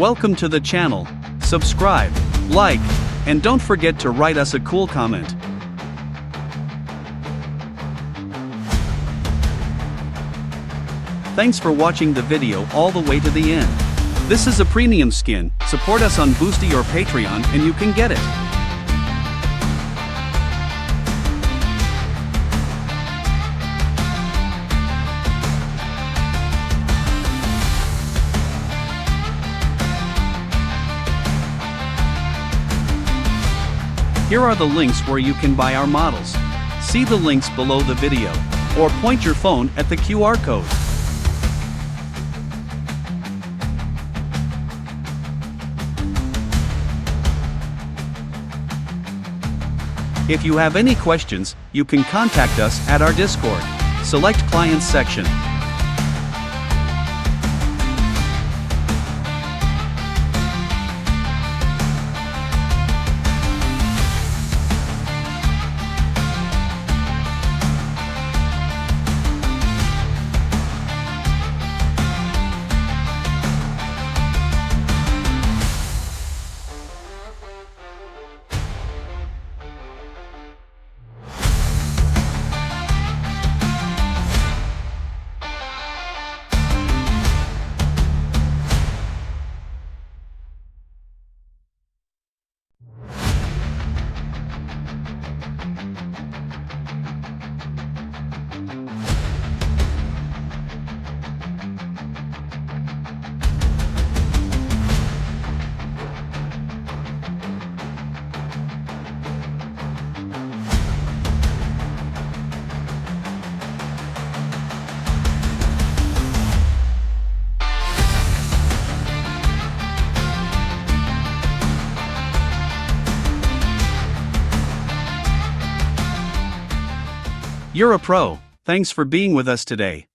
Welcome to the channel. Subscribe, like, and don't forget to write us a cool comment. Thanks for watching the video all the way to the end. This is a premium skin. Support us on Boosty or Patreon and you can get it. Here are the links where you can buy our models. See the links below the video, or point your phone at the QR code. If you have any questions, you can contact us at our Discord. Select Clients section. You're a pro. Thanks for being with us today.